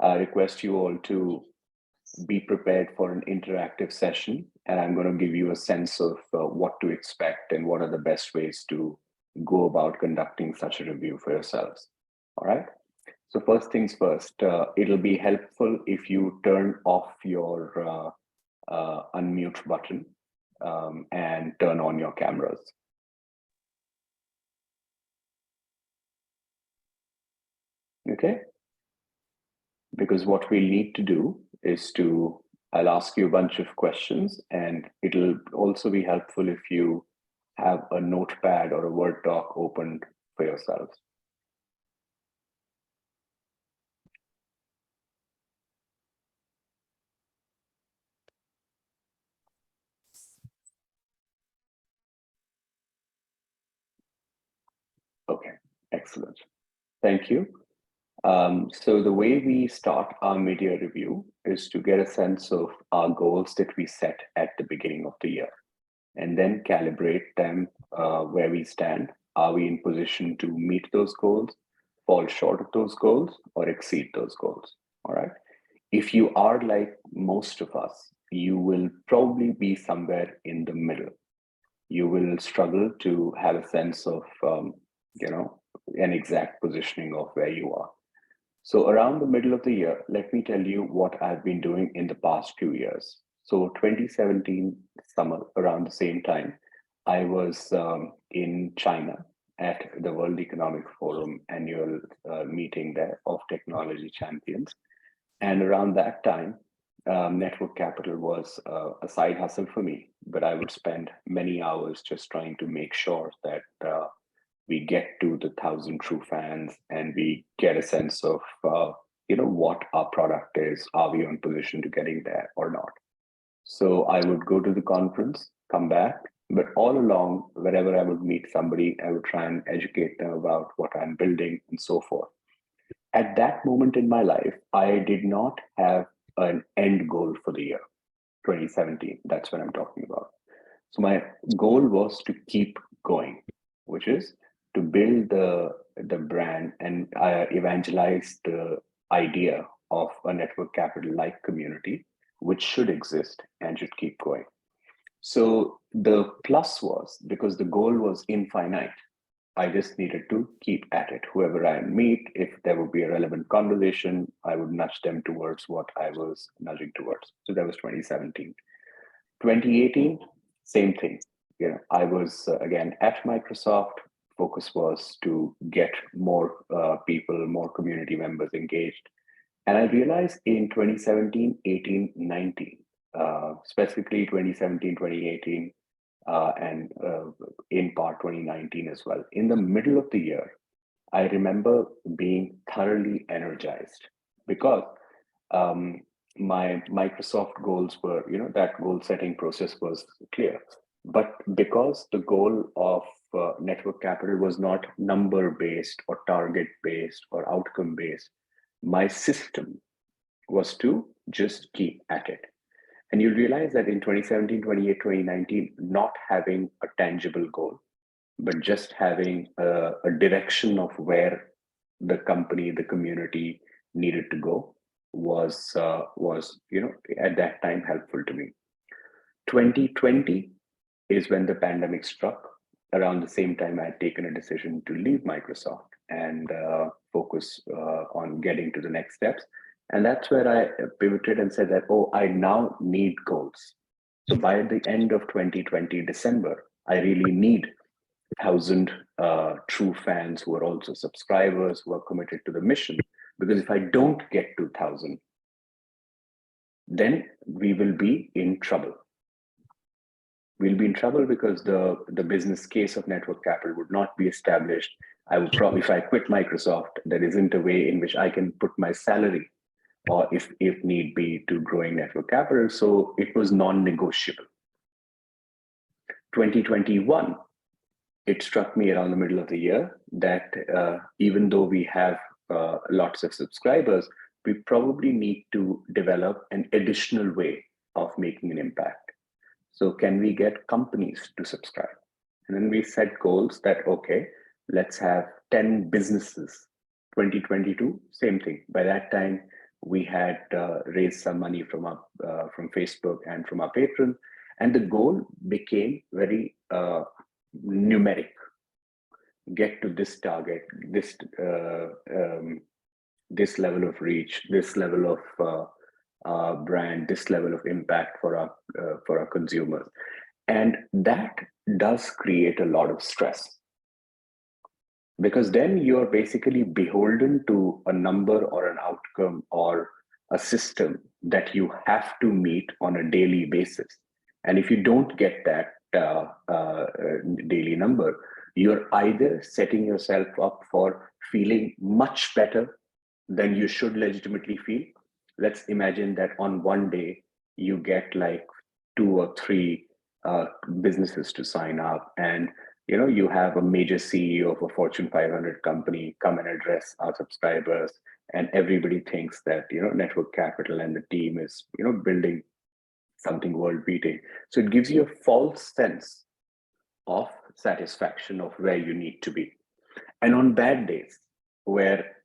I request you all to be prepared for an interactive session, and I'm going to give you a sense of what to expect and what are the best ways to go about conducting such a review for yourselves. All right. So first things first, it'll be helpful if you turn off your unmute button and turn on your cameras. Okay. Because what we'll need to do is I'll ask you a bunch of questions, and it'll also be helpful if you have a notepad or a Word doc opened for yourselves. Okay, excellent. Thank you. So the way we start our media review is to get a sense of our goals that we set at the beginning of the year, and then calibrate them where we stand. Are we in position to meet those goals, fall short of those goals, or exceed those goals? All right. If you are like most of us, you will probably be somewhere in the middle. You will struggle to have a sense of, an exact positioning of where you are. So around the middle of the year, let me tell you what I've been doing in the past few years. So 2017 summer, around the same time, I was in China at the World Economic Forum annual meeting there of technology champions. And around that time, network capital was a side hustle for me, but I would spend many hours just trying to make sure that we get to the 1,000 true fans and we get a sense of what our product is. Are we on position to getting there or not? So I would go to the conference, come back, but all along, wherever I would meet somebody, I would try and educate them about what I'm building and so forth. At that moment in my life, I did not have an end goal for the year 2017. That's what I'm talking about. So my goal was to keep going, which is to build the brand and evangelize the idea of a network capital like community, which should exist and should keep going. So the plus was, because the goal was infinite, I just needed to keep at it. Whoever I meet, if there would be a relevant conversation, I would nudge them towards what I was nudging towards. So that was 2017. 2018, same thing. I was again at Microsoft. Focus was to get more people, more community members engaged. And I realized in 2017, 18, 19, specifically 2017, 2018, and in part 2019 as well. In the middle of the year, I remember being thoroughly energized because my Microsoft goals were, that goal setting process was clear. But because the goal of network capital was not number based or target based or outcome based, my system was to just keep at it. And you'll realize that in 2017, 2018, 2019, not having a tangible goal, but just having a direction of where the company, the community needed to go was at that time helpful to me. 2020 is when the pandemic struck. Around the same time, I had taken a decision to leave Microsoft and focus on getting to the next steps. And that's where I pivoted and said that, I now need goals. So by the end of 2020, December, I really need 1,000 true fans who are also subscribers, who are committed to the mission. Because if I don't get to 1,000, then we will be in trouble. We'll be in trouble because the business case of network capital would not be established. I would probably, if I quit Microsoft, there isn't a way in which I can put my salary, or if need be, to growing network capital. So it was non-negotiable. 2021, it struck me around the middle of the year that even though we have lots of subscribers, we probably need to develop an additional way of making an impact. So can we get companies to subscribe? And then we set goals that, okay, let's have 10 businesses. 2022, same thing. By that time, we had raised some money from Facebook and from our patron, and the goal became very numeric. Get to this target, this level of reach, this level of brand, this level of impact for our consumers, and that does create a lot of stress, because then you're basically beholden to a number or an outcome or a system that you have to meet on a daily basis. And if you don't get that daily number, you're either setting yourself up for feeling much better than you should legitimately feel. Let's imagine that on one day you get like two or three businesses to sign up, and you have a major CEO of a Fortune 500 company come and address our subscribers, and everybody thinks that Network Capital and the team is building something world beating. So it gives you a false sense of satisfaction of where you need to be. And on bad days, where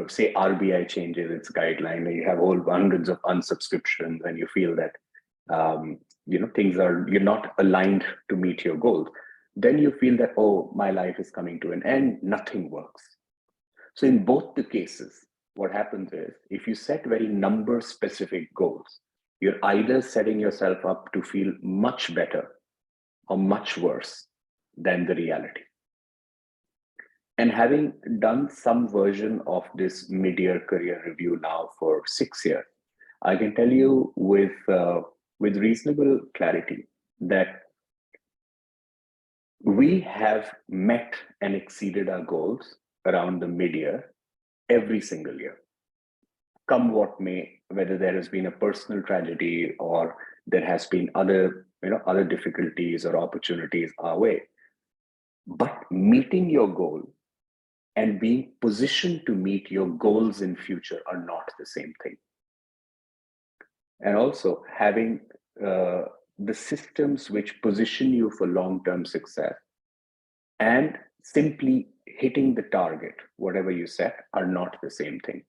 say RBI changes its guideline, and you have all hundreds of unsubscriptions, and you feel that you're not aligned to meet your goals, then you feel that, oh, my life is coming to an end, nothing works. So in both the cases, what happens is, if you set very number specific goals, you're either setting yourself up to feel much better or much worse than the reality. And having done some version of this mid-year career review now for 6 years, I can tell you with reasonable clarity that we have met and exceeded our goals around the mid-year every single year. Come what may, whether there has been a personal tragedy or there has been other difficulties or opportunities our way. But meeting your goal and being positioned to meet your goals in future are not the same thing. And also having the systems which position you for long-term success and simply hitting the target, whatever you set, are not the same thing.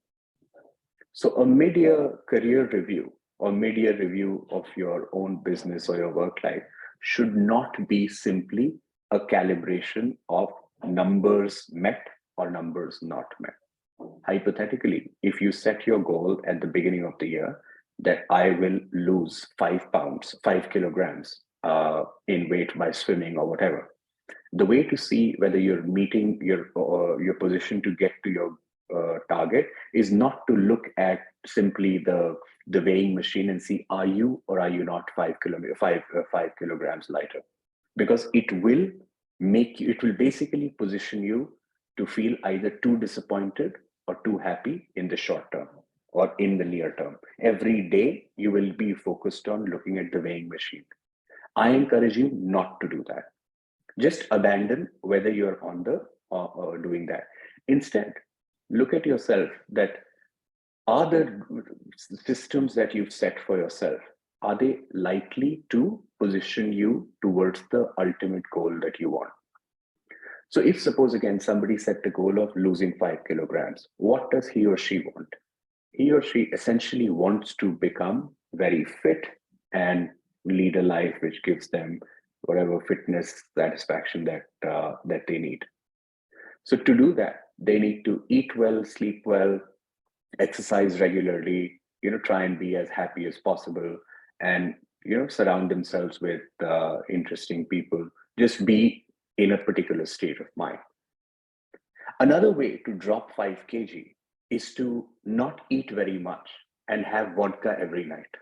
So a mid-year career review or mid-year review of your own business or your work life should not be simply a calibration of numbers met or numbers not met. Hypothetically, if you set your goal at the beginning of the year that I will lose 5 pounds, 5 kilograms in weight by swimming or whatever, the way to see whether you're meeting your position to get to your target is not to look at simply the weighing machine and see are you or are you not 5 kilograms lighter, because it will basically position you to feel either too disappointed or too happy in the short term or in the near term. Every day you will be focused on looking at the weighing machine. I encourage you not to do that. Just abandon whether you're on the doing that. Instead, look at yourself, that are the systems that you've set for yourself, are they likely to position you towards the ultimate goal that you want? So if suppose again somebody set the goal of losing 5 kilograms, what does he or she want? He or she essentially wants to become very fit and lead a life which gives them whatever fitness satisfaction that they need. So to do that, they need to eat well, sleep well, exercise regularly, try and be as happy as possible, and surround themselves with interesting people. Just be in a particular state of mind. Another way to drop 5 kg is to not eat very much and have vodka every night.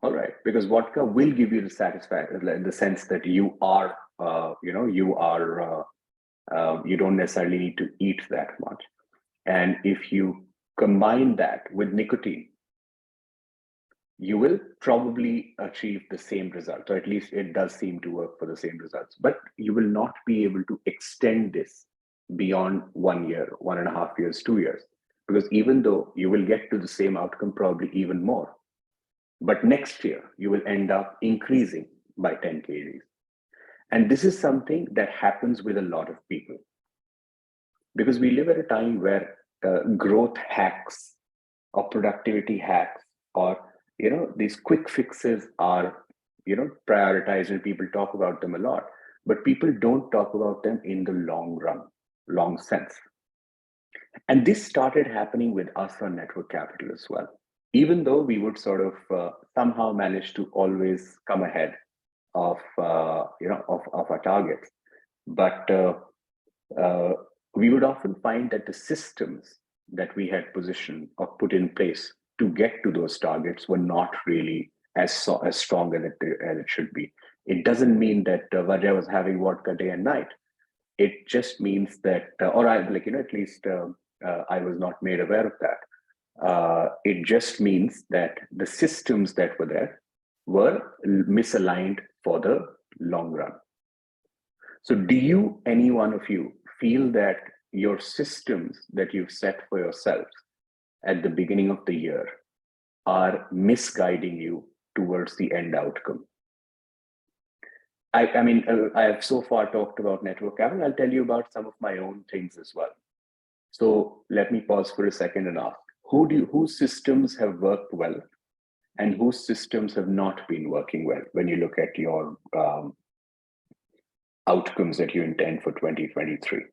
All right, because vodka will give you the satisfaction, in the sense that you don't necessarily need to eat that much. And if you combine that with nicotine, you will probably achieve the same result, or at least it does seem to work for the same results. But you will not be able to extend this beyond 1 year, 1.5 years, 2 years, because even though you will get to the same outcome, probably even more, but next year you will end up increasing by 10 kgs. And this is something that happens with a lot of people, because we live at a time where growth hacks or productivity hacks, or these quick fixes are prioritized, and people talk about them a lot, but people don't talk about them in the long run, long sense. And this started happening with us on Network Capital as well. Even though we would sort of somehow manage to always come ahead of of our targets, but we would often find that the systems that we had positioned or put in place to get to those targets were not really as strong as it should be. It doesn't mean that Vajra was having vodka day and night. It just means that, or I at least I was not made aware of that. It just means that the systems that were there were misaligned for the long run. So do you, any one of you, feel that your systems that you've set for yourselves at the beginning of the year are misguiding you towards the end outcome? I mean, I have so far talked about Network Capital. I'll tell you about some of my own things as well. So let me pause for a second and ask, whose systems have worked well and whose systems have not been working well when you look at your outcomes that you intend for 2023?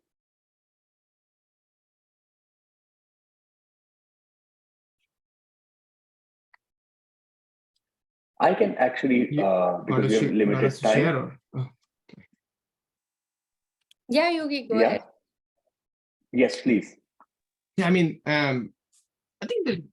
I can actually, because we have limited time. Yeah, Yogi, go ahead. Yes, please. Yeah, I mean, I think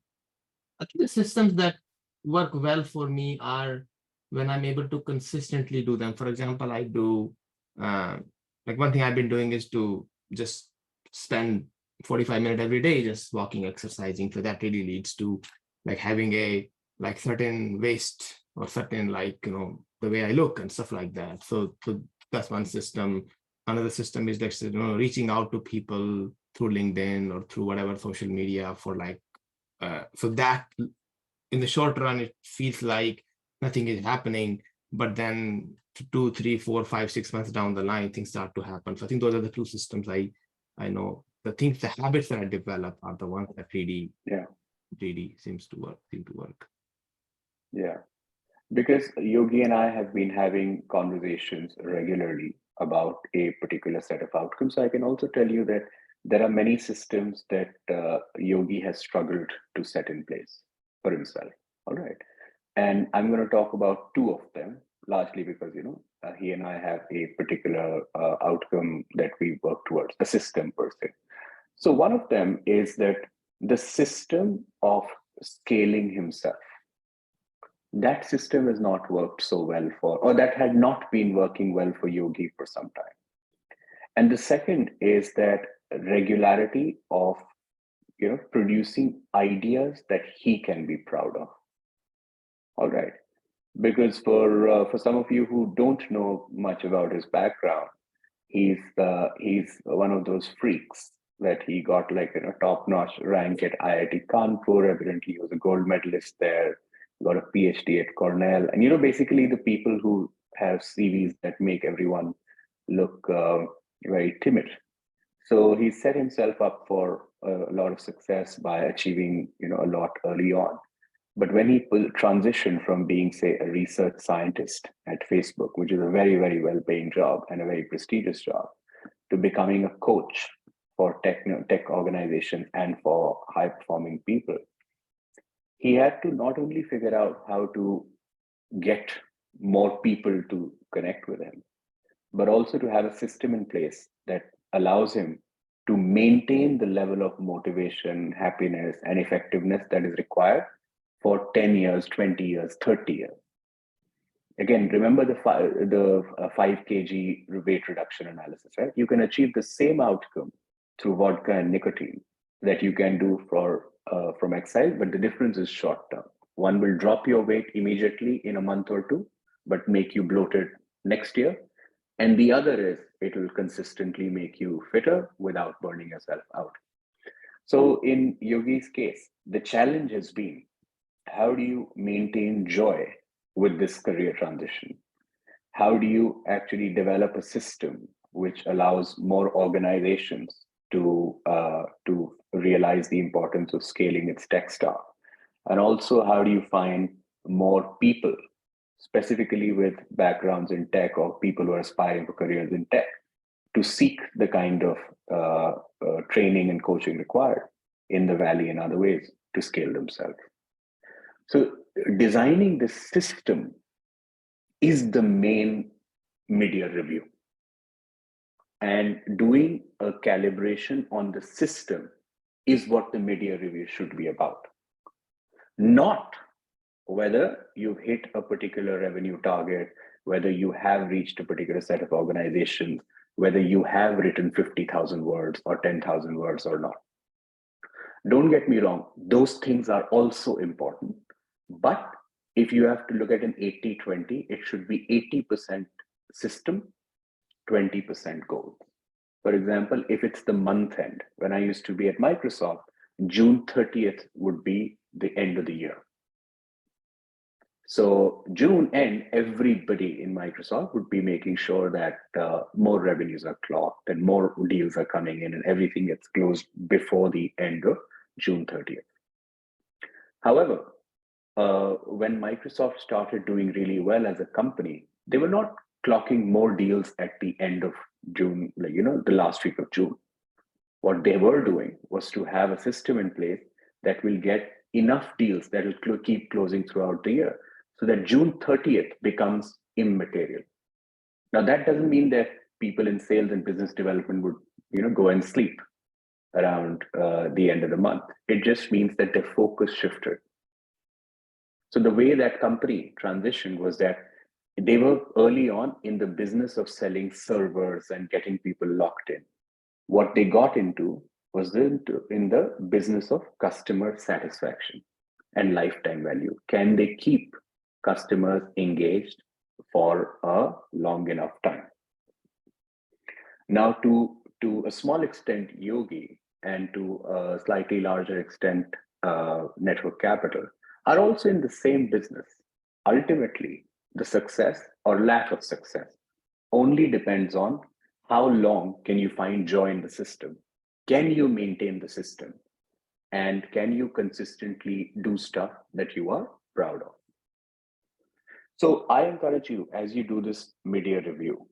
the systems that work well for me are when I'm able to consistently do them. For example, I do like one thing I've been doing is to just spend 45 minutes every day just walking, exercising. So that really leads to like having a like certain waist or certain the way I look and stuff like that. So that's one system. Another system is like reaching out to people through LinkedIn or through whatever social media for so that in the short run it feels like nothing is happening, but then 2, 3, 4, 5, 6 months down the line things start to happen. So I think those are the two systems I know. The habits that I develop are the ones that really seem to work. Yeah, because Yogi and I have been having conversations regularly about a particular set of outcomes. So I can also tell you that there are many systems that Yogi has struggled to set in place for himself. All right. And I'm going to talk about two of them, largely because, he and I have a particular outcome that we work towards, a system per se. So one of them is that the system of scaling himself, that system has not worked so well or that had not been working well for Yogi for some time. And the second is that regularity of producing ideas that he can be proud of. All right, because for some of you who don't know much about his background, he's one of those freaks that he got top-notch rank at IIT Kanpur. Evidently, he was a gold medalist there. Got a PhD at Cornell, and basically the people who have CVs that make everyone look very timid. So he set himself up for a lot of success by achieving, a lot early on. But when he transitioned from being, say, a research scientist at Facebook, which is a very, very well-paying job and a very prestigious job, to becoming a coach for tech organizations and for high-performing people, he had to not only figure out how to get more people to connect with him, but also to have a system in place that allows him to maintain the level of motivation, happiness, and effectiveness that is required for 10 years, 20 years, 30 years. Again, remember the 5 kg weight reduction analysis, right? You can achieve the same outcome through vodka and nicotine that you can do from exercise, but the difference is short term. One will drop your weight immediately in a month or two, but make you bloated next year. And the other is it will consistently make you fitter without burning yourself out. So in Yogi's case, the challenge has been, how do you maintain joy with this career transition? How do you actually develop a system which allows more organizations to realize the importance of scaling its tech stack? And also, how do you find more people, specifically with backgrounds in tech or people who are aspiring for careers in tech, to seek the kind of training and coaching required in the Valley and other ways to scale themselves? So designing the system is the main mid-year review. And doing a calibration on the system is what the mid-year review should be about. Not whether you've hit a particular revenue target, whether you have reached a particular set of organizations, whether you have written 50,000 words or 10,000 words or not. Don't get me wrong, those things are also important. But if you have to look at an 80-20, it should be 80% system, 20% goals. For example, if it's the month end, when I used to be at Microsoft, June 30th would be the end of the year. So June end, everybody in Microsoft would be making sure that more revenues are clocked and more deals are coming in and everything gets closed before the end of June 30th. However, when Microsoft started doing really well as a company, they were not clocking more deals at the end of June, like, the last week of June. What they were doing was to have a system in place that will get enough deals that will keep closing throughout the year, so that June 30th becomes immaterial. Now, that doesn't mean that people in sales and business development would, go and sleep around the end of the month. It just means that their focus shifted. So the way that company transitioned was that they were early on in the business of selling servers and getting people locked in. What they got into was in the business of customer satisfaction and lifetime value. Can they keep customers engaged for a long enough time? Now, to a small extent, Yogi, and to a slightly larger extent, Network Capital, are also in the same business. Ultimately, the success or lack of success only depends on how long can you find joy in the system? Can you maintain the system? And can you consistently do stuff that you are proud of? So I encourage you, as you do this mid-year review,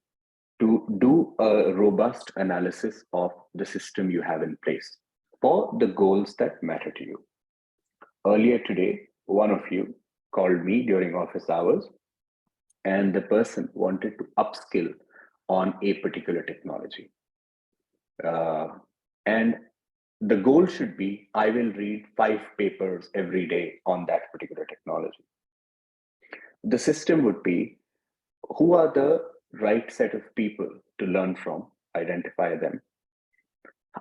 to do a robust analysis of the system you have in place for the goals that matter to you. Earlier today, one of you called me during office hours, and the person wanted to upskill on a particular technology. And the goal should be, I will read 5 papers every day on that particular technology. The system would be, who are the right set of people to learn from, identify them.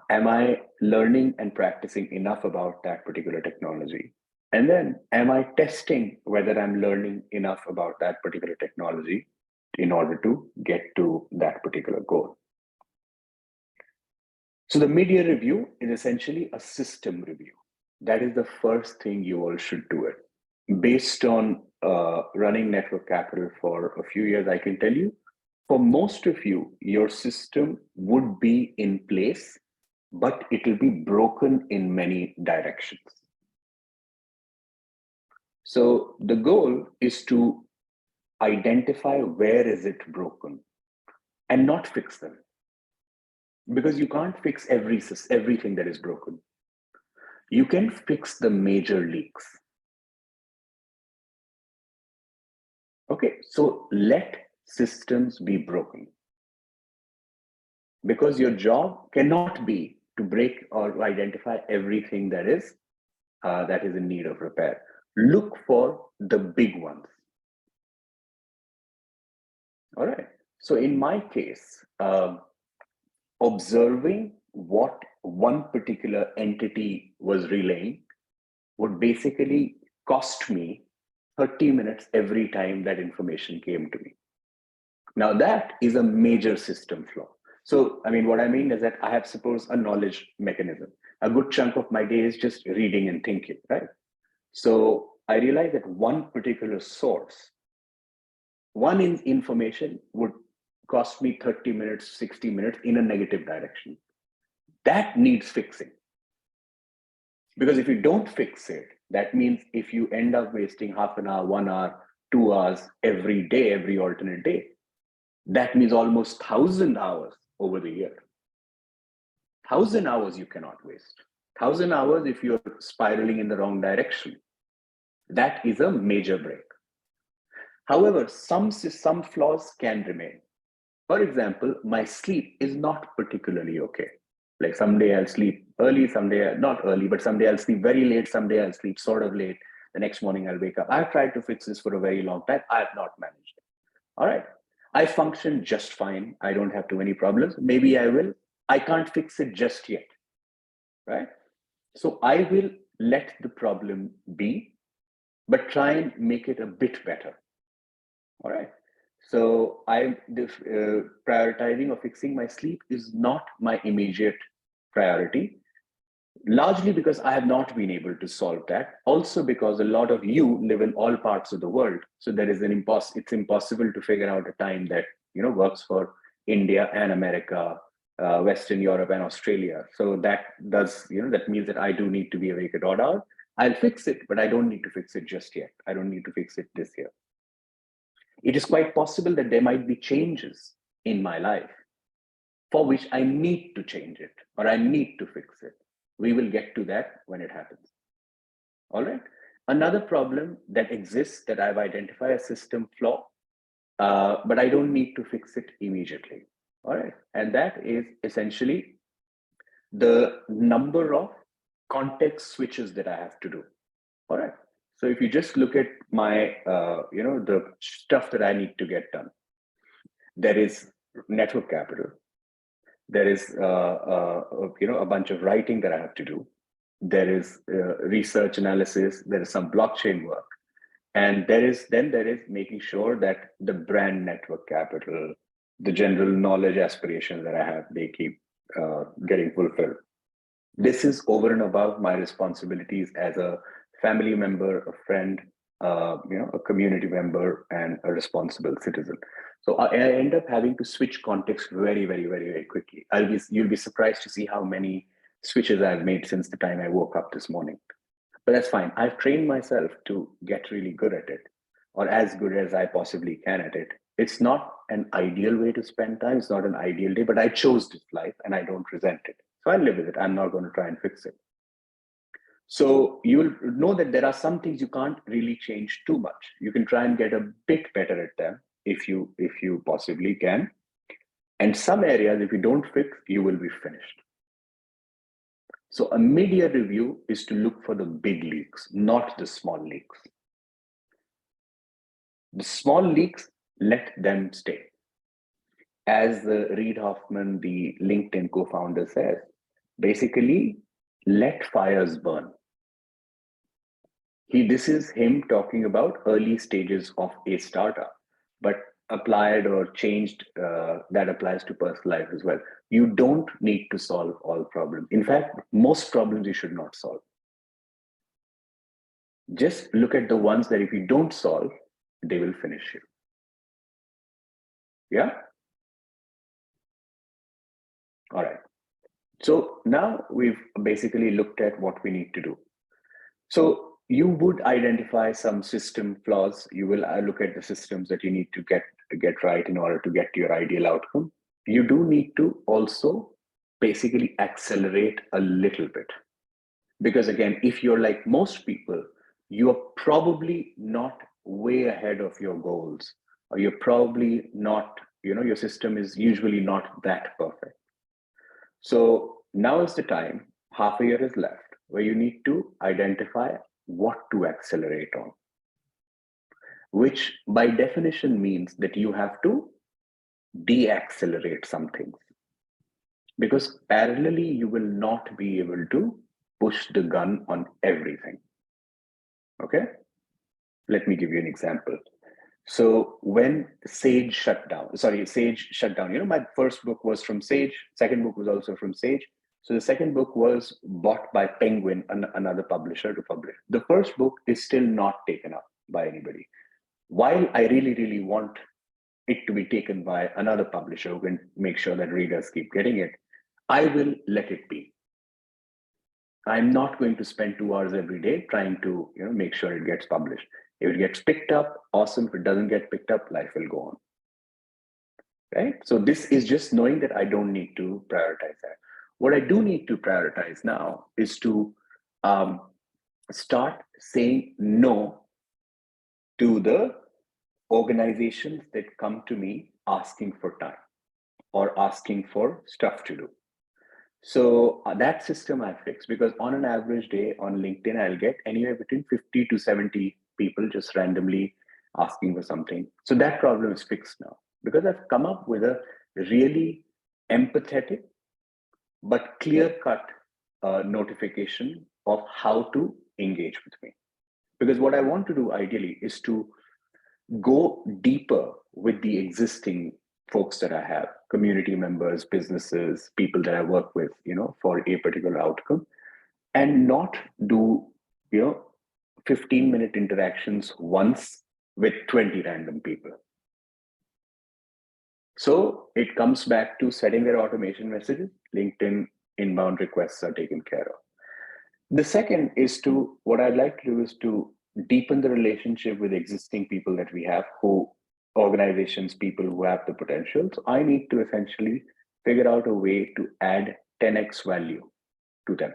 Am I learning and practicing enough about that particular technology? And then, am I testing whether I'm learning enough about that particular technology in order to get to that particular goal? So the mid-year review is essentially a system review. That is the first thing you all should do it. Based on running Network Capital for a few years, I can tell you, for most of you, your system would be in place, but it will be broken in many directions. So the goal is to identify where is it broken and not fix them. Because you can't fix everything that is broken. You can fix the major leaks. Okay, so let systems be broken. Because your job cannot be to break or identify everything that is in need of repair. Look for the big ones. All right. So in my case, observing what one particular entity was relaying would basically cost me 30 minutes every time that information came to me. Now that is a major system flaw. So, what I mean is that I have, suppose, a knowledge mechanism. A good chunk of my day is just reading and thinking, right? So I realized that one particular source, one information would cost me 30 minutes, 60 minutes in a negative direction. That needs fixing. Because if you don't fix it, that means if you end up wasting half an hour, 1 hour, 2 hours every day, every alternate day, that means almost 1,000 hours over the year. 1,000 hours you cannot waste. 1,000 hours if you're spiraling in the wrong direction. That is a major break. However, some flaws can remain. For example, my sleep is not particularly okay. Like someday I'll sleep early, someday not early, but someday I'll sleep very late, someday I'll sleep sort of late. The next morning I'll wake up. I've tried to fix this for a very long time. I have not managed it. All right. I function just fine. I don't have too many problems. Maybe I will. I can't fix it just yet. Right. So I will let the problem be, but try and make it a bit better. All right. So prioritizing or fixing my sleep is not my immediate priority, largely because I have not been able to solve that. Also because a lot of you live in all parts of the world, so there is it's impossible to figure out a time that works for India and America, Western Europe and Australia. So that means that I do need to be awake at odd hours. I'll fix it, but I don't need to fix it just yet. I don't need to fix it this year. It is quite possible that there might be changes in my life for which I need to change it or I need to fix it. We will get to that when it happens. All right. Another problem that exists that I've identified a system flaw, but I don't need to fix it immediately. All right. And that is essentially the number of context switches that I have to do. All right. So if you just look at my, the stuff that I need to get done, there is network capital. There is, a bunch of writing that I have to do. There is research analysis. There is some blockchain work. And there is making sure that the brand network capital, the general knowledge aspirations that I have, they keep getting fulfilled. This is over and above my responsibilities as a family member, a friend, a community member, and a responsible citizen. So I end up having to switch context very, very, very, very quickly. You'll be surprised to see how many switches I've made since the time I woke up this morning. But that's fine. I've trained myself to get really good at it, or as good as I possibly can at it. It's not an ideal way to spend time. It's not an ideal day, but I chose this life and I don't resent it. So I live with it. I'm not going to try and fix it. So you'll know that there are some things you can't really change too much. You can try and get a bit better at them if you possibly can. And some areas, if you don't fix, you will be finished. So a mid-year review is to look for the big leaks, not the small leaks. The small leaks, let them stay. As Reid Hoffman, the LinkedIn co-founder, says, basically, let fires burn. This is him talking about early stages of a startup, but applied or changed, that applies to personal life as well. You don't need to solve all problems. In fact, most problems you should not solve. Just look at the ones that if you don't solve, they will finish you. Yeah? All right. So now we've basically looked at what we need to do. So you would identify some system flaws. You will look at the systems that you need to get right in order to get to your ideal outcome. You do need to also basically accelerate a little bit. Because again, if you're like most people, you are probably not way ahead of your goals, or you're probably not, your system is usually not that perfect. So now is the time, half a year is left, where you need to identify what to accelerate on, which by definition means that you have to de-accelerate some things. Because parallelly, you will not be able to push the gun on everything. Okay? Let me give you an example. So when Sage shut down, my first book was from Sage, second book was also from Sage. So the second book was bought by Penguin, another publisher, to publish. The first book is still not taken up by anybody. While I really, really want it to be taken by another publisher who can make sure that readers keep getting it, I will let it be. I'm not going to spend 2 hours every day trying to make sure it gets published. If it gets picked up, awesome. If it doesn't get picked up, life will go on. Right? So this is just knowing that I don't need to prioritize that. What I do need to prioritize now is to start saying no to the organizations that come to me asking for time or asking for stuff to do. So that system I fixed, because on an average day on LinkedIn, I'll get anywhere between 50 to 70 people just randomly asking for something. So that problem is fixed now because I've come up with a really empathetic but clear cut notification of how to engage with me. Because what I want to do ideally is to go deeper with the existing folks that I have, community members, businesses, people that I work with, for a particular outcome, and not do, 15-minute interactions once with 20 random people. So it comes back to setting their automation messages. LinkedIn inbound requests are taken care of. The second is what I'd like to do is to deepen the relationship with existing people that we have, organizations, people who have the potential. So I need to essentially figure out a way to add 10x value to them.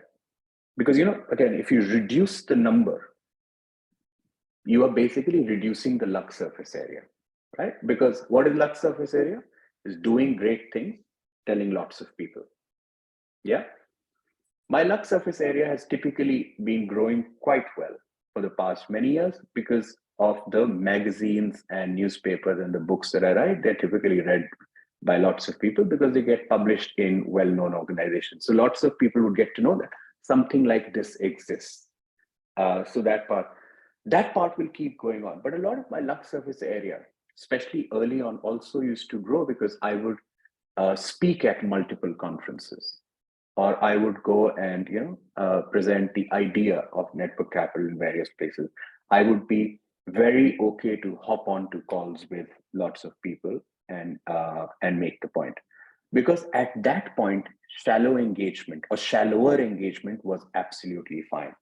Because, again, if you reduce the number, you are basically reducing the luck surface area, right? Because what is luck surface area? Is doing great things, telling lots of people. Yeah. My luck surface area has typically been growing quite well for the past many years because of the magazines and newspapers and the books that I write. They're typically read by lots of people because they get published in well-known organizations. So lots of people would get to know that something like this exists. So that part will keep going on. But a lot of my luck surface area, especially early on, also used to grow because I would speak at multiple conferences, or I would go and present the idea of network capital in various places. I would be very okay to hop on to calls with lots of people and make the point, because at that point, shallow engagement or shallower engagement was absolutely fine.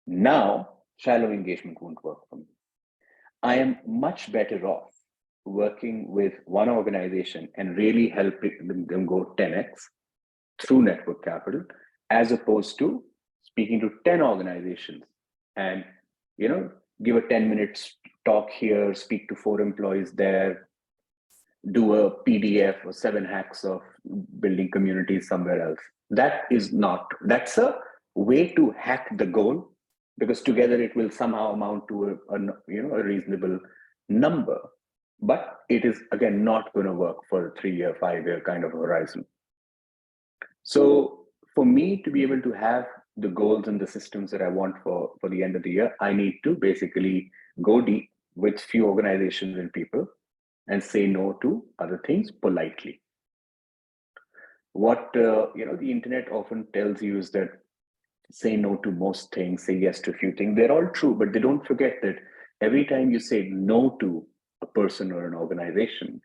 Now, shallow engagement won't work for me. I am much better off working with one organization and really helping them go 10x through network capital, as opposed to speaking to 10 organizations and give a 10 minutes talk here, speak to 4 employees there, do a PDF or 7 hacks of building communities somewhere else. That's a way to hack the goal, because together it will somehow amount to a reasonable number, but it is again not going to work for a 3-year, 5-year kind of horizon. So for me to be able to have the goals and the systems that I want for the end of the year, I need to basically go deep with few organizations and people and say no to other things politely. What the internet often tells you is that say no to most things, say yes to a few things. They're all true, but they don't forget that every time you say no to a person or an organization,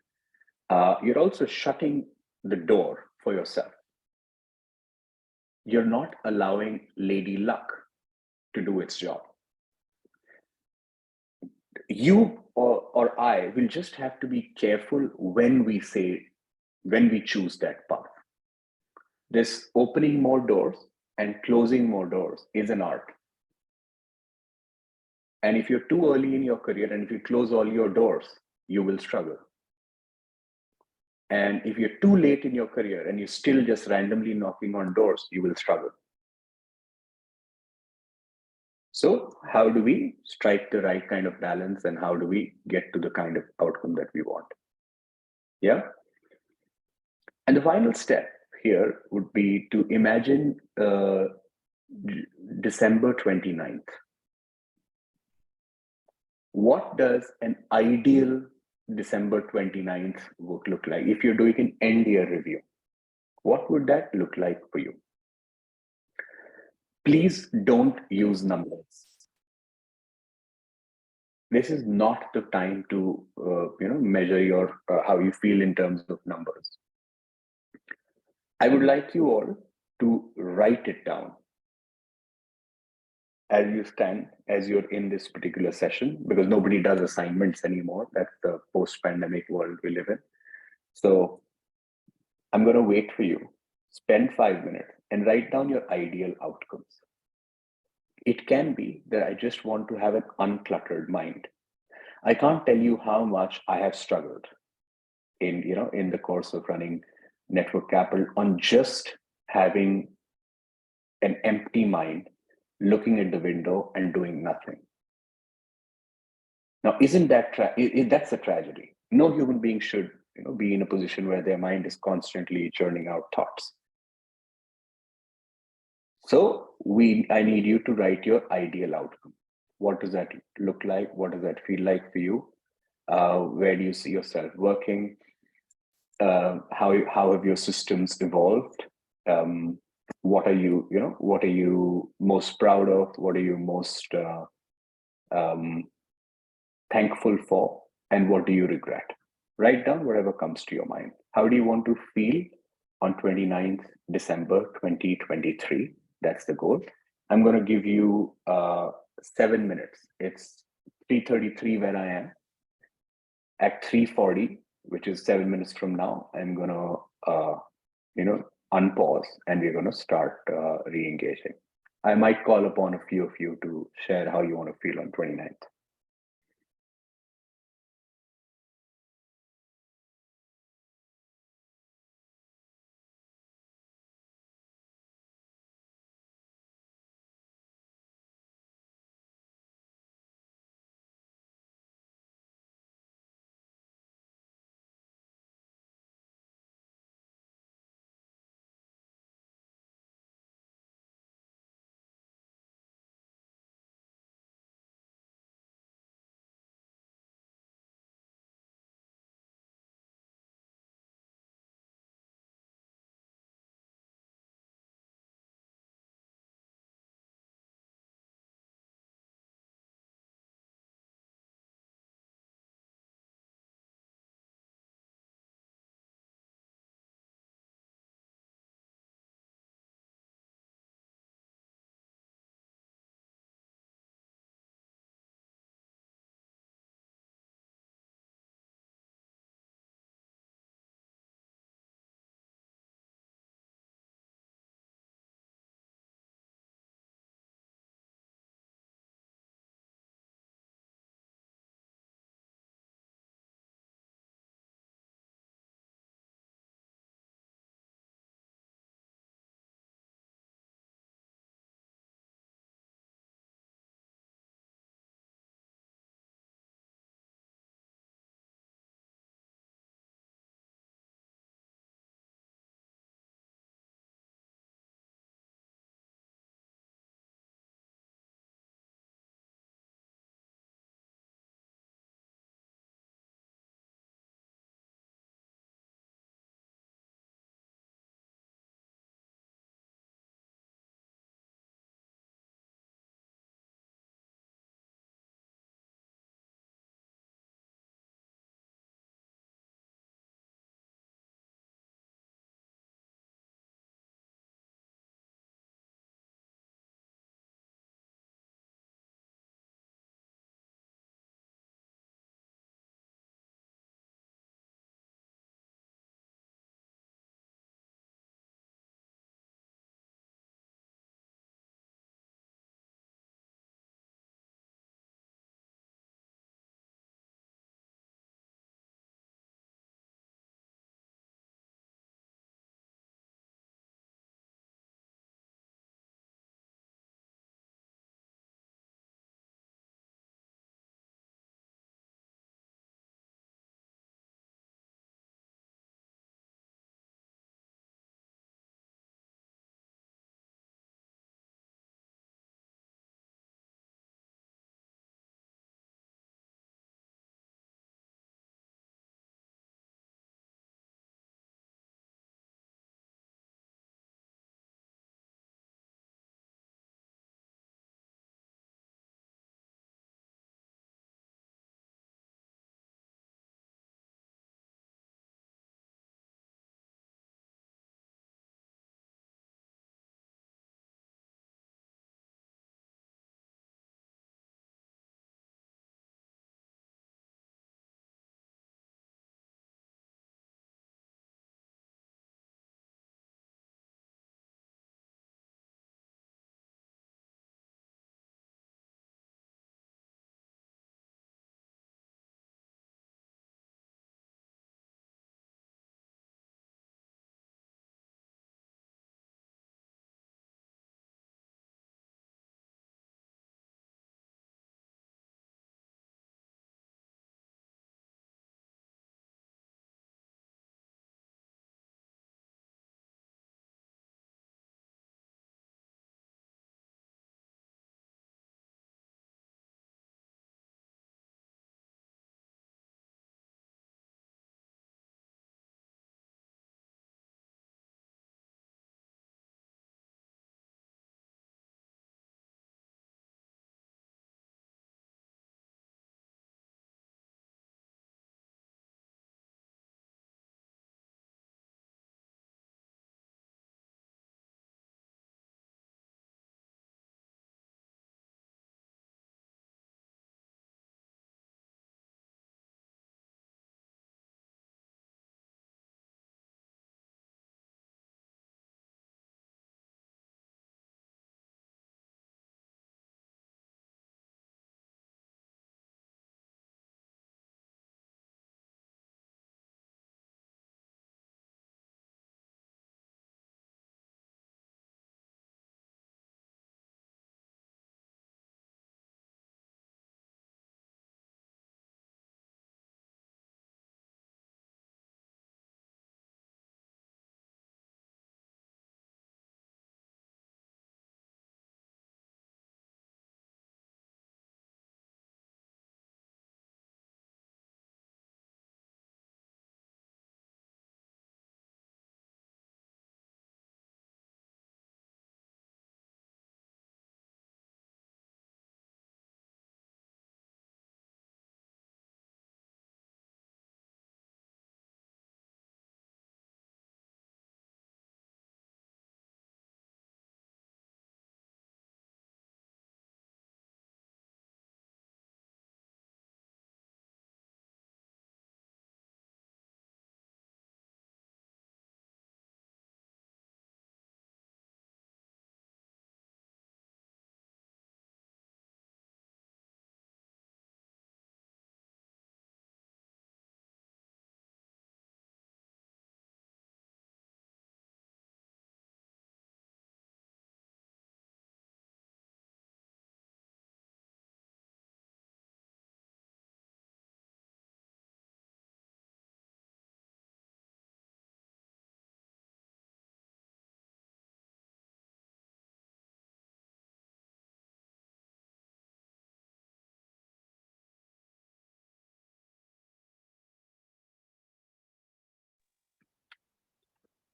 you're also shutting the door for yourself. You're not allowing Lady Luck to do its job. You or I will just have to be careful when we choose that path. This opening more doors and closing more doors is an art. And if you're too early in your career and if you close all your doors, you will struggle. And if you're too late in your career and you're still just randomly knocking on doors, you will struggle. So how do we strike the right kind of balance, and how do we get to the kind of outcome that we want? Yeah. And the final step here would be to imagine December 29th. What does an ideal December 29th work look like? If you're doing an end year review, what would that look like for you? Please don't use numbers. This is not the time to measure your how you feel in terms of numbers. I would like you all to write it down. as you stand, as you're in this particular session, because nobody does assignments anymore. That's the post-pandemic world we live in. So I'm going to wait for you. Spend 5 minutes and write down your ideal outcomes. It can be that I just want to have an uncluttered mind. I can't tell you how much I have struggled in the course of running network capital on just having an empty mind, looking at the window and doing nothing. Now, isn't that that's a tragedy? No human being should be in a position where their mind is constantly churning out thoughts. So I need you to write your ideal outcome. What does that look like? What does that feel like for you? Where do you see yourself working? How have your systems evolved? What are you most proud of? What are you most thankful for? And what do you regret? Write down whatever comes to your mind. How do you want to feel on 29th December 2023? That's the goal. I'm going to give you 7 minutes. It's 3:33 where I am. At 3:40, which is 7 minutes from now, I'm going to unpause and we're going to start re-engaging. I might call upon a few of you to share how you want to feel on 29th.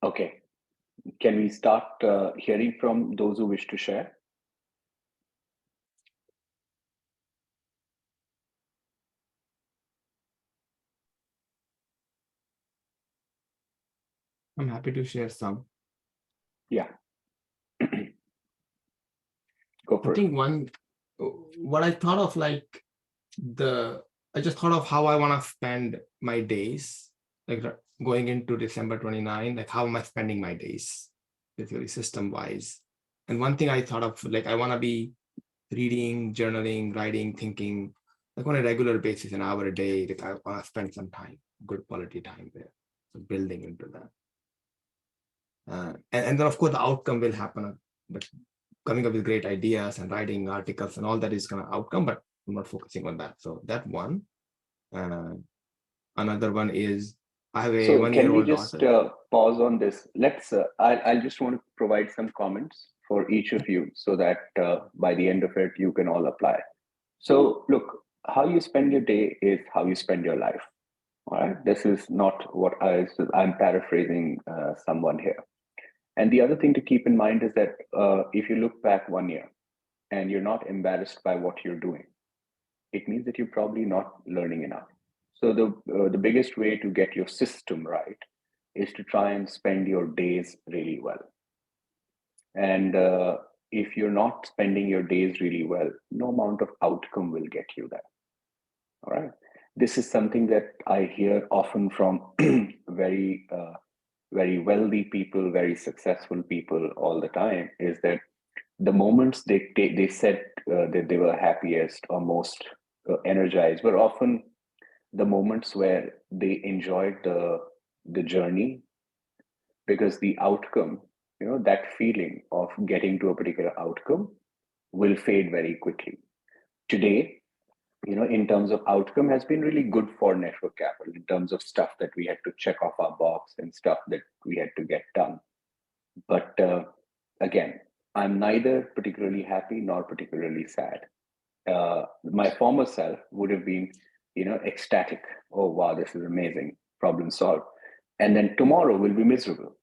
Okay. Can we start hearing from those who wish to share? I'm happy to share some. Yeah. Go I for it. think what I thought of, like, I just thought of how I want to spend my days, like going into December 29, like how am I spending my days, basically system wise. And one thing I thought of, like, I want to be reading, journaling, writing, thinking, like on a regular basis, an hour a day. Like I want to spend some time, good quality time there. So building into that. And then of course the outcome will happen, but coming up with great ideas and writing articles and all that is kind of outcome, but I'm not focusing on that. So that one. Another one is I have a So can we 1-year-old just daughter. pause on this? Let's. I'll just want to provide some comments for each of you, so that by the end of it, you can all apply. So look, how you spend your day is how you spend your life. All right. This is not what I'm paraphrasing someone here. And the other thing to keep in mind is that if you look back 1 year and you're not embarrassed by what you're doing, it means that you're probably not learning enough. So the biggest way to get your system right is to try and spend your days really well. And if you're not spending your days really well, no amount of outcome will get you there. All right. This is something that I hear often from very wealthy people, very successful people all the time. Is that the moments they said that they were happiest or most energized were often the moments where they enjoyed the journey, because the outcome, that feeling of getting to a particular outcome will fade very quickly. Today, in terms of outcome, has been really good for network capital in terms of stuff that we had to check off our box and stuff that we had to get done. But again, I'm neither particularly happy nor particularly sad. My former self would have been, ecstatic. Oh, wow, this is amazing. Problem solved. And then tomorrow will be miserable,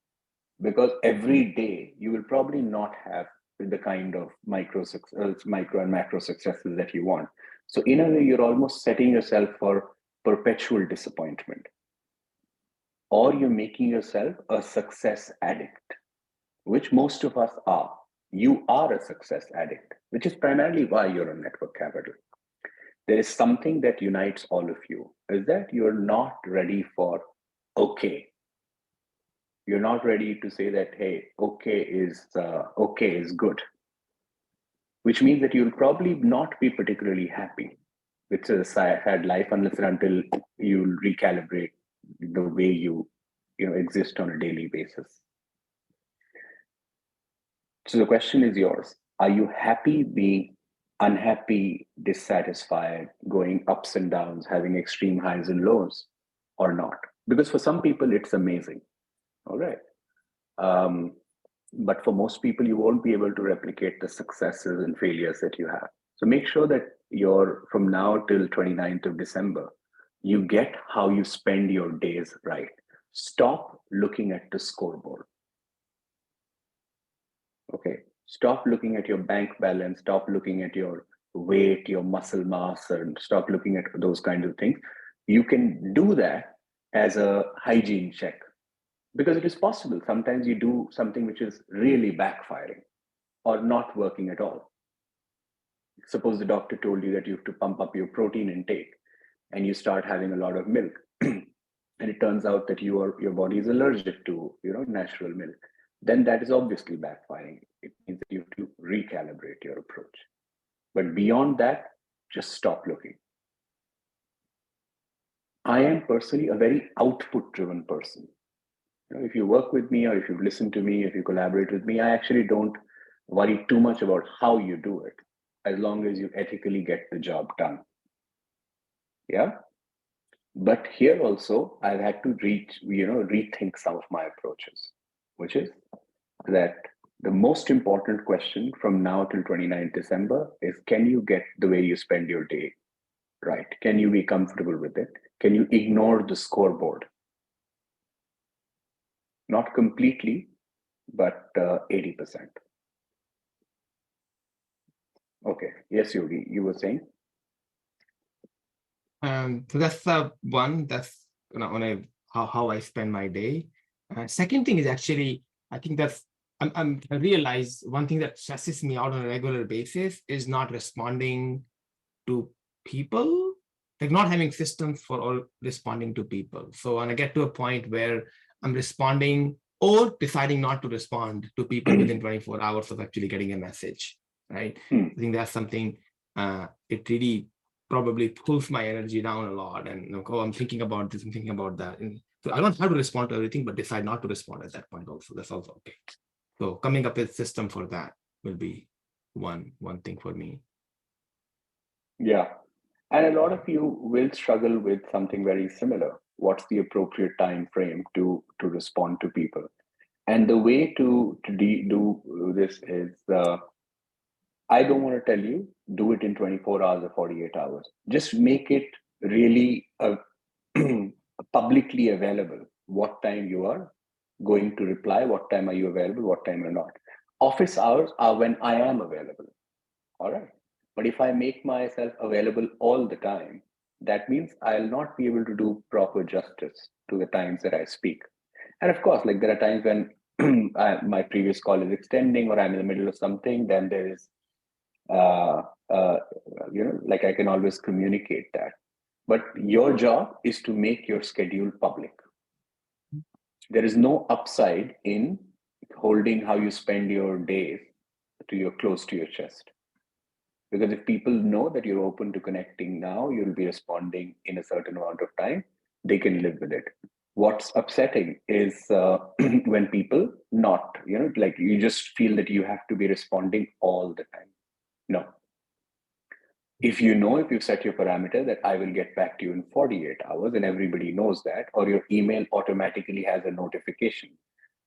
because every day you will probably not have the kind of micro and macro successes that you want. So in a way, you're almost setting yourself for perpetual disappointment, or you're making yourself a success addict, which most of us are. You are a success addict, which is primarily why you're on network capital. There is something that unites all of you, is that you're not ready for okay. You're not ready to say that, hey, okay is good, which means that you'll probably not be particularly happy with a sad life unless and until you recalibrate the way you exist on a daily basis. So the question is yours. Are you happy being unhappy, dissatisfied, going ups and downs, having extreme highs and lows, or not? Because for some people, it's amazing. All right. Um, but for most people, you won't be able to replicate the successes and failures that you have. So make sure that you're from now till 29th of December, you get how you spend your days right. Stop looking at the scoreboard. Okay. Stop looking at your bank balance, stop looking at your weight, your muscle mass, and stop looking at those kinds of things. You can do that as a hygiene check, because it is possible. Sometimes you do something which is really backfiring or not working at all. Suppose the doctor told you that you have to pump up your protein intake and you start having a lot of milk. And it turns out that your body is allergic to natural milk, then that is obviously backfiring. It means that you have to recalibrate your approach. But beyond that, just stop looking. I am personally a very output driven person. If you work with me, or if you listen to me, if you collaborate with me, I actually don't worry too much about how you do it, as long as you ethically get the job done. Yeah. But here also, I've had to rethink some of my approaches, which is that the most important question from now till 29th December is, can you get the way you spend your day right? Can you be comfortable with it? Can you ignore the scoreboard? Not completely, but 80%. Okay. Yes, Yogi, you were saying? So that's one. That's on a how I spend my day. Second thing is actually, I think that's I realize one thing that stresses me out on a regular basis is not responding to people, like not having systems for all responding to people. So when I get to a point where I'm responding or deciding not to respond to people within 24 hours of actually getting a message, right? I think that's something it really probably pulls my energy down a lot. And oh, I'm thinking about this, I'm thinking about that. And so I don't have to respond to everything, but decide not to respond at that point also. That's also okay. So coming up with a system for that will be one thing for me. Yeah. And a lot of you will struggle with something very similar. What's the appropriate time frame to respond to people? And the way to do this is, I don't want to tell you do it in 24 hours or 48 hours. Just make it really publicly available. What time you are going to reply? What time are you available? What time are not? Office hours are when I am available. All right. But if I make myself available all the time, that means I'll not be able to do proper justice to the times that I speak. And of course, like there are times when my previous call is extending or I'm in the middle of something, then there is, uh, uh, like I can always communicate that. But your job is to make your schedule public. There is no upside in holding how you spend your days to your close to your chest. Because if people know that you're open to connecting now, you'll be responding in a certain amount of time, they can live with it. What's upsetting is when people not, like you just feel that you have to be responding all the time. No. If you know, if you set your parameter that I will get back to you in 48 hours and everybody knows that, or your email automatically has a notification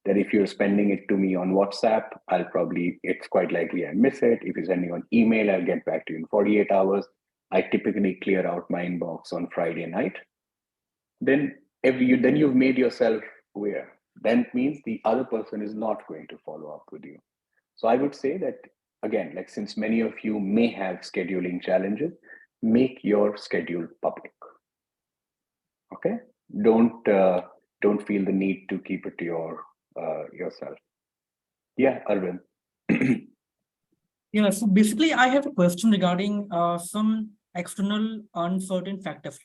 that if you're spending it to me on WhatsApp, it's quite likely I miss it. If you're sending on email, I'll get back to you in 48 hours. I typically clear out my inbox on Friday night. Then then you've made yourself aware. Then it means the other person is not going to follow up with you. So I would say that again, like since many of you may have scheduling challenges, make your schedule public. Okay, don't feel the need to keep it to yourself. Yeah, Arvind. Yeah, so basically, I have a question regarding some external uncertain factors.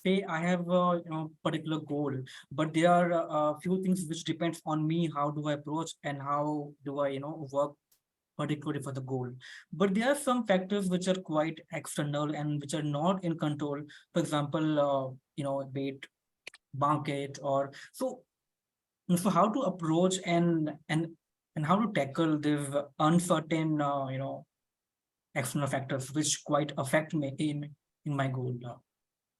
Say I have a particular goal, but there are a few things which depends on me. How do I approach and how do I work particularly for the goal? But there are some factors which are quite external and which are not in control. For example, be it market or so. So how to approach and how to tackle these uncertain external factors which quite affect me in my goal now.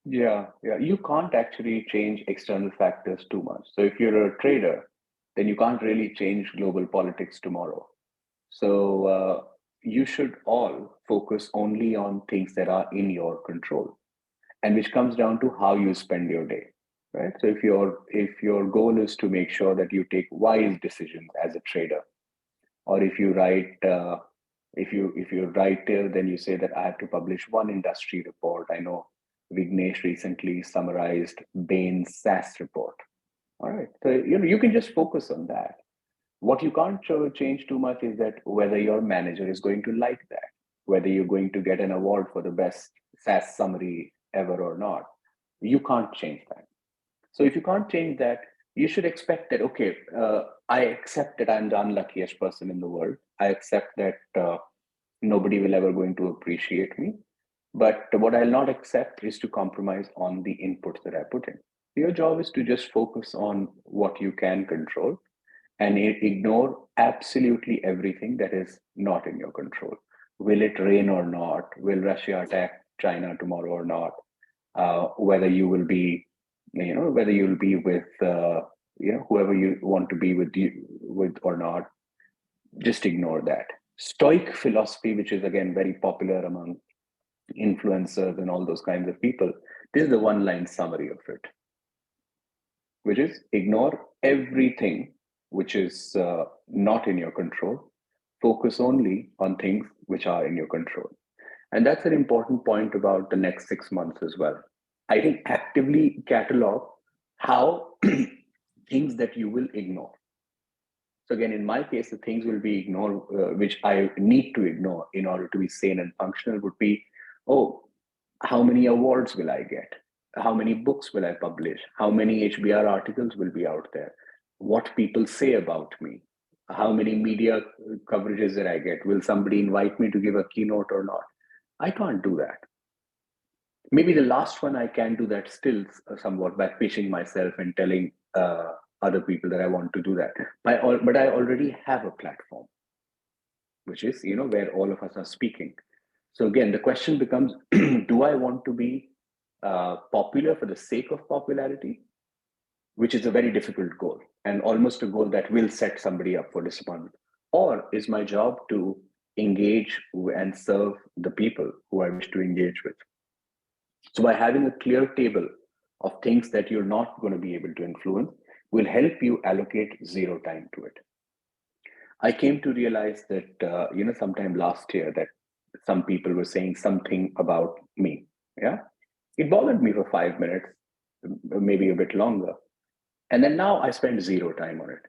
Yeah. You can't actually change external factors too much. So if you're a trader, then you can't really change global politics tomorrow. So you should all focus only on things that are in your control, and which comes down to how you spend your day, right? So if your goal is to make sure that you take wise decisions as a trader, or if you write if you write till then you say that I have to publish one industry report. I know Vignesh recently summarized Bain's SaaS report. All right, so you can just focus on that. What you can't change too much is that whether your manager is going to like that, whether you're going to get an award for the best SaaS summary ever or not. You can't change that. So if you can't change that, you should expect that, okay, I accept that I'm the unluckiest person in the world. I accept that nobody will ever going to appreciate me. But what I'll not accept is to compromise on the inputs that I put in. Your job is to just focus on what you can control and ignore absolutely everything that is not in your control. Will it rain or not? Will Russia attack China tomorrow or not? Whether you will be, whether you'll be with, whoever you want to be with or not, just ignore that. Stoic philosophy, which is again very popular among influencers and all those kinds of people, this is the one line summary of it, which is ignore everything which is not in your control. Focus only on things which are in your control. And that's an important point about the next 6 months as well. I think actively catalog how things that you will ignore. So again, in my case, the things will be ignored, which I need to ignore in order to be sane and functional would be, oh, how many awards will I get? How many books will I publish? How many HBR articles will be out there? What people say about me? How many media coverages that I get? Will somebody invite me to give a keynote or not? I can't do that. Maybe the last one I can do that still somewhat by pitching myself and telling other people that I want to do that. But I already have a platform, which is where all of us are speaking. So again, the question becomes: do I want to be popular for the sake of popularity, which is a very difficult goal and almost a goal that will set somebody up for disappointment, or is my job to engage and serve the people who I wish to engage with? So by having a clear table of things that you're not going to be able to influence will help you allocate zero time to it. I came to realize that, sometime last year that some people were saying something about me. Yeah. It bothered me for 5 minutes, maybe a bit longer. And then now I spend zero time on it.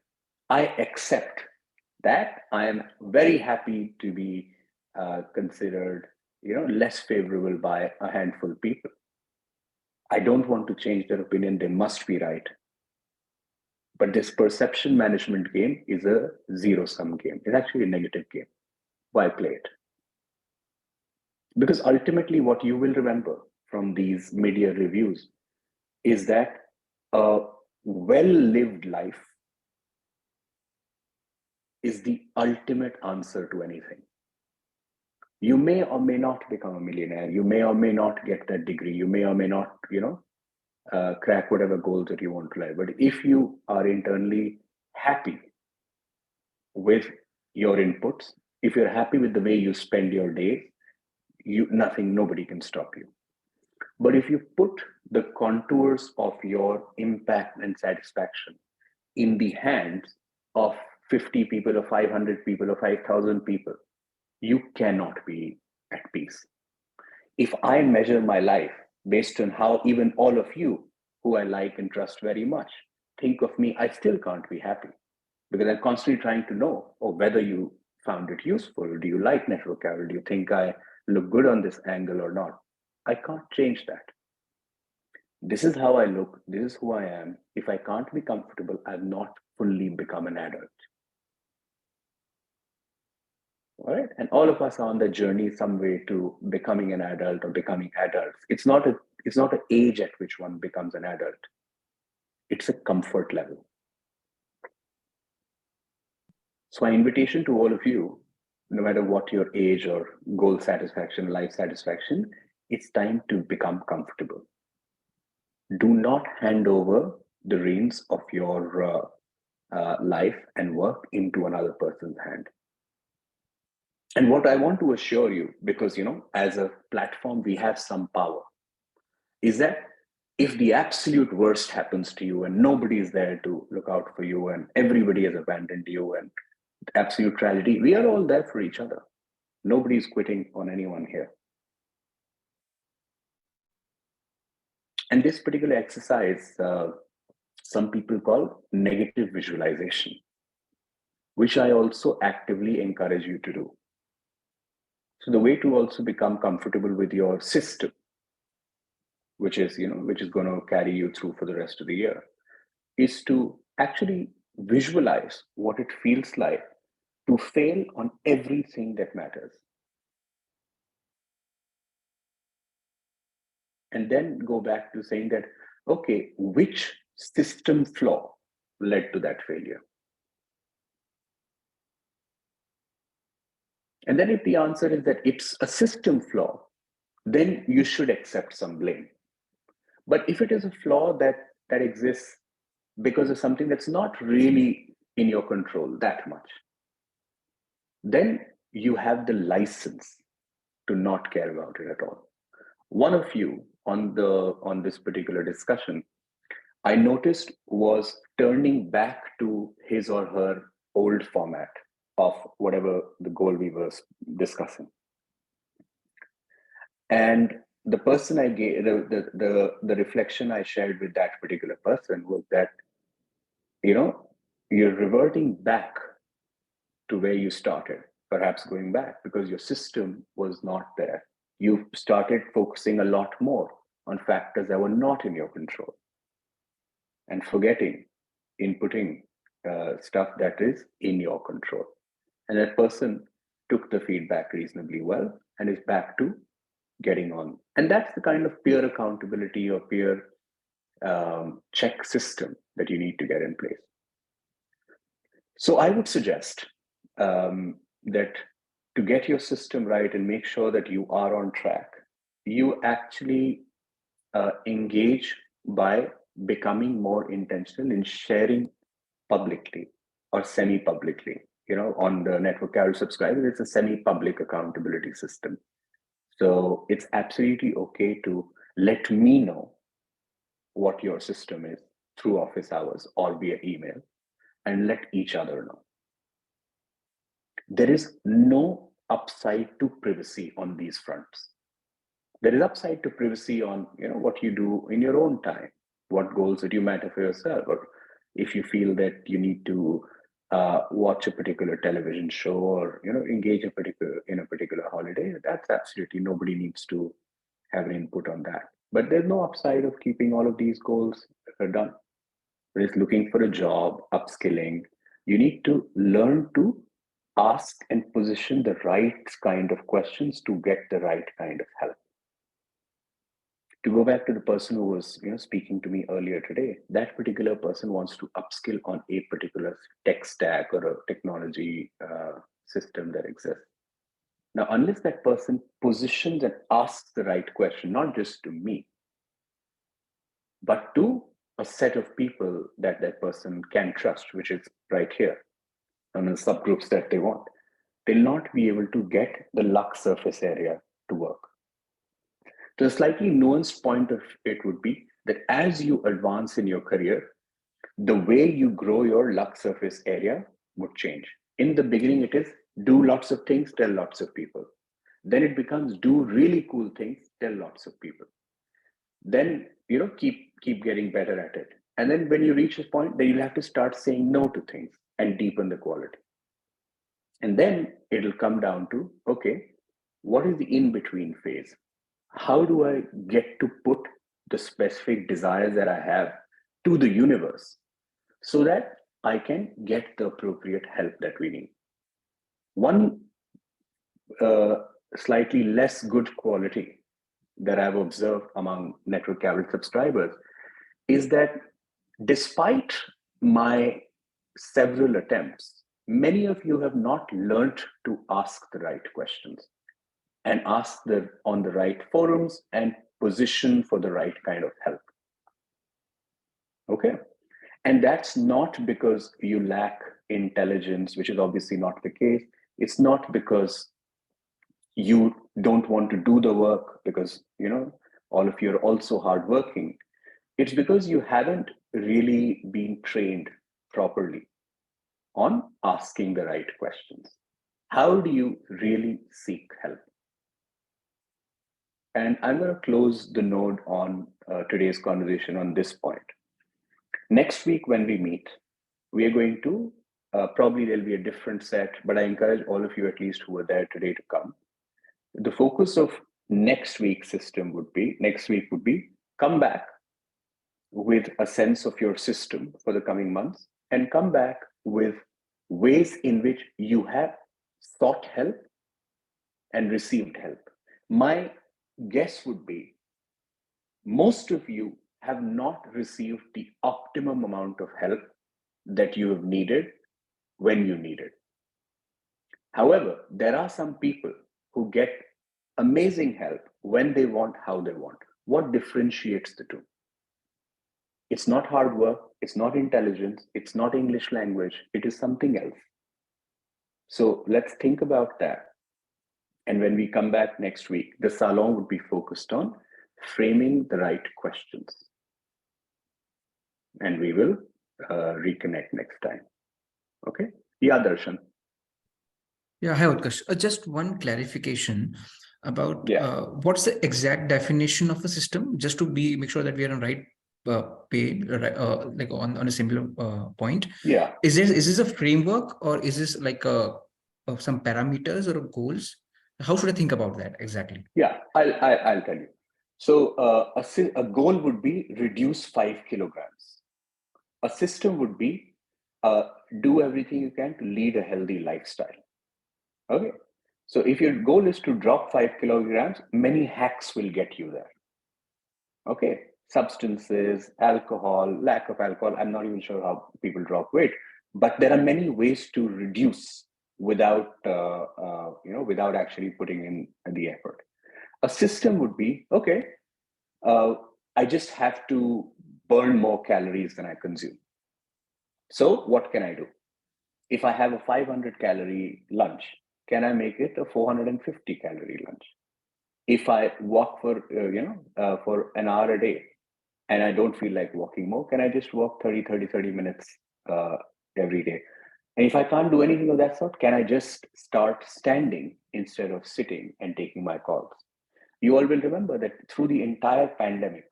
I accept that. I am very happy to be considered, less favorable by a handful of people. I don't want to change their opinion. They must be right. But this perception management game is a zero-sum game. It's actually a negative game. Why play it? Because ultimately what you will remember from these media reviews is that a well-lived life is the ultimate answer to anything. You may or may not become a millionaire. You may or may not get that degree. You may or may not, crack whatever goals that you want to live. But if you are internally happy with your inputs, if you're happy with the way you spend your day, nobody can stop you. But if you put the contours of your impact and satisfaction in the hands of 50 people or 500 people or 5,000 people, you cannot be at peace. If I measure my life based on how even all of you, who I like and trust very much, think of me, I still can't be happy because I'm constantly trying to know whether you found it useful. Do you like network travel? Do you think I look good on this angle or not? I can't change that. This is how I look. This is who I am. If I can't be comfortable, I've not fully become an adult. All right. And all of us are on the journey some way to becoming an adult or becoming adults. It's not an age at which one becomes an adult. It's a comfort level. So my invitation to all of you, no matter what your age or goal satisfaction, life satisfaction, it's time to become comfortable. Do not hand over the reins of your life and work into another person's hand. And what I want to assure you, because as a platform we have some power, is that if the absolute worst happens to you and nobody is there to look out for you and everybody has abandoned you and absolute tragedy, we are all there for each other. Nobody is quitting on anyone here. And this particular exercise, some people call negative visualization, which I also actively encourage you to do. So the way to also become comfortable with your system, which is going to carry you through for the rest of the year, is to actually visualize what it feels like to fail on everything that matters. And then go back to saying that, okay, which system flaw led to that failure? And then if the answer is that it's a system flaw, then you should accept some blame. But if it is a flaw that exists because of something that's not really in your control that much, then you have the license to not care about it at all. One of you on this particular discussion, I noticed was turning back to his or her old format of whatever the goal we were discussing. And the person I gave, the reflection I shared with that particular person was that, you're reverting back to where you started, perhaps going back because your system was not there. You started focusing a lot more on factors that were not in your control and forgetting inputting stuff that is in your control. And that person took the feedback reasonably well and is back to getting on. And that's the kind of peer accountability or peer check system that you need to get in place. So I would suggest that to get your system right and make sure that you are on track, you actually engage by becoming more intentional in sharing publicly or semi-publicly. On the network carrier subscribers, it's a semi-public accountability system. So it's absolutely okay to let me know what your system is through office hours or via email, and let each other know. There is no upside to privacy on these fronts. There is upside to privacy on what you do in your own time, what goals that you matter for yourself, or if you feel that you need to watch a particular television show or engage in a particular holiday. That's absolutely, nobody needs to have an input on that. But there's no upside of keeping all of these goals done. When it's looking for a job, upskilling, you need to learn to ask and position the right kind of questions to get the right kind of help. To go back to the person who was speaking to me earlier today, that particular person wants to upskill on a particular tech stack or a technology system that exists. Now, unless that person positions and asks the right question, not just to me, but to a set of people that that person can trust, which is right here, and the subgroups that they want, they'll not be able to get the luck surface area to work. So a slightly nuanced point of it would be that as you advance in your career, the way you grow your luck surface area would change. In the beginning, it is do lots of things, tell lots of people. Then it becomes do really cool things, tell lots of people. Then keep getting better at it. And then when you reach a point, then you'll have to start saying no to things and deepen the quality. And then it'll come down to, okay, what is the in-between phase? How do I get to put the specific desires that I have to the universe so that I can get the appropriate help that we need? One slightly less good quality that I've observed among network cabinet subscribers is that despite my several attempts, many of you have not learned to ask the right questions and ask on the right forums and position for the right kind of help. Okay. And that's not because you lack intelligence, which is obviously not the case. It's not because you don't want to do the work, because all of you are also hardworking. It's because you haven't really been trained properly on asking the right questions. How do you really seek help? And I'm going to close the node on today's conversation on this point. Next week, when we meet, we are going to, probably there'll be a different set, but I encourage all of you, at least who are there today, to come. The focus of next week's system would be, come back with a sense of your system for the coming months and come back with ways in which you have sought help and received help. My guess would be most of you have not received the optimum amount of help that you have needed when you need it. However, there are some people who get amazing help when they want, how they want. What differentiates the two? It's not hard work, it's not intelligence, it's not English language, it is something else. So let's think about that. And when we come back next week, the Salon would be focused on framing the right questions. and we will reconnect next time. Okay. Yeah, Darshan. Yeah, hi Utkarsh. Just one clarification about Yeah. what's the exact definition of a system, just to make sure that we are on right page, like on a similar point. Yeah. Is this a framework, or is this like some parameters or goals? How should I think about that exactly? Yeah, I'll tell you. So a goal would be reduce 5 kilograms. A system would be do everything you can to lead a healthy lifestyle. Okay. So if your goal is to drop 5 kilograms, many hacks will get you there. Okay. Substances, alcohol, lack of alcohol. I'm not even sure how people drop weight, but there are many ways to reduce without, without actually putting in the effort. A system would be, okay, I just have to burn more calories than I consume. So what can I do? If I have a 500 calorie lunch, can I make it a 450 calorie lunch? If I walk for an hour a day and I don't feel like walking more, can I just walk 30 minutes every day? And if I can't do anything of that sort, can I just start standing instead of sitting and taking my calls? You all will remember that through the entire pandemic,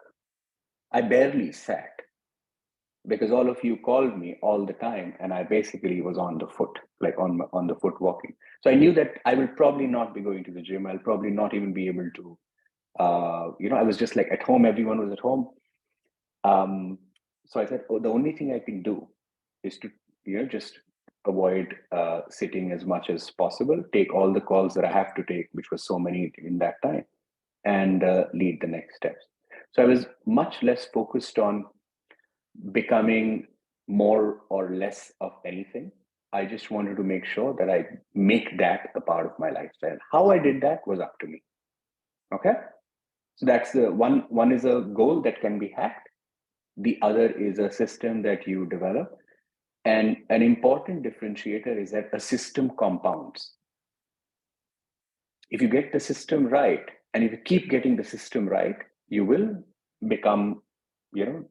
I barely sat because all of you called me all the time, and I basically was on the foot, like on the foot walking. So I knew that I will probably not be going to the gym. I'll probably not even be able to, I was just like at home. Everyone was at home. So I said, oh, the only thing I can do is to, just avoid sitting as much as possible, take all the calls that I have to take, which was so many in that time, and lead the next steps. So I was much less focused on becoming more or less of anything. I just wanted to make sure that I make that a part of my lifestyle. How I did that was up to me. Okay. So that's the one is a goal that can be hacked. The other is a system that you develop. And an important differentiator is that a system compounds. If you get the system right, and if you keep getting the system right, you will become,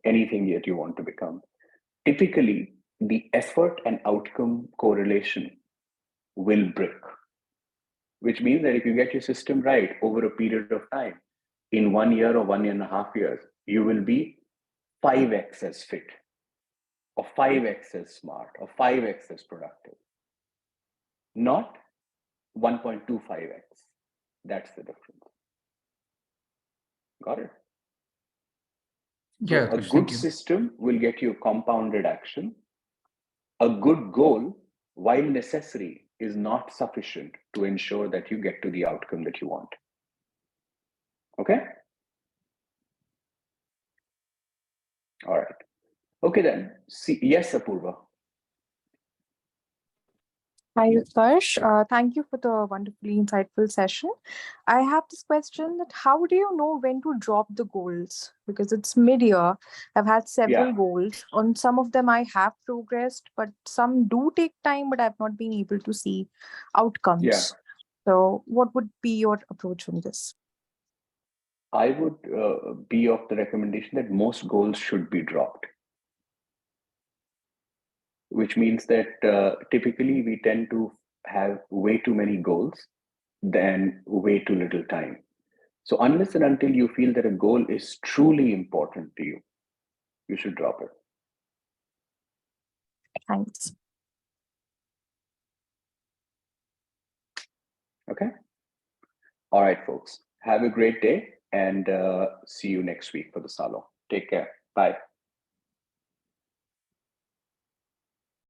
anything that you want to become. Typically, the effort and outcome correlation will break, which means that if you get your system right over a period of time, in 1 year or 1.5 years, you will be 5x as fit, or 5x as smart, or 5x as productive, not 1.25x. That's the difference. Got it? So Yeah, a Utkarsh, good thank you. system will get you compounded action. A good goal, while necessary, is not sufficient to ensure that you get to the outcome that you want. Okay? All right. Okay then. See, yes, Apurva. Hi, Utkarsh. Thank you for the wonderfully insightful session. I have this question that how do you know when to drop the goals? Because it's mid-year. I've had several Yeah. goals. On some of them I have progressed, but some do take time, but I've not been able to see outcomes. Yeah. So what would be your approach on this? I would be of the recommendation that most goals should be dropped, which means that typically we tend to have way too many goals than way too little time. So unless and until you feel that a goal is truly important to you, you should drop it. Thanks. Okay. All right, folks. Have a great day and see you next week for the Salon. Take care. Bye.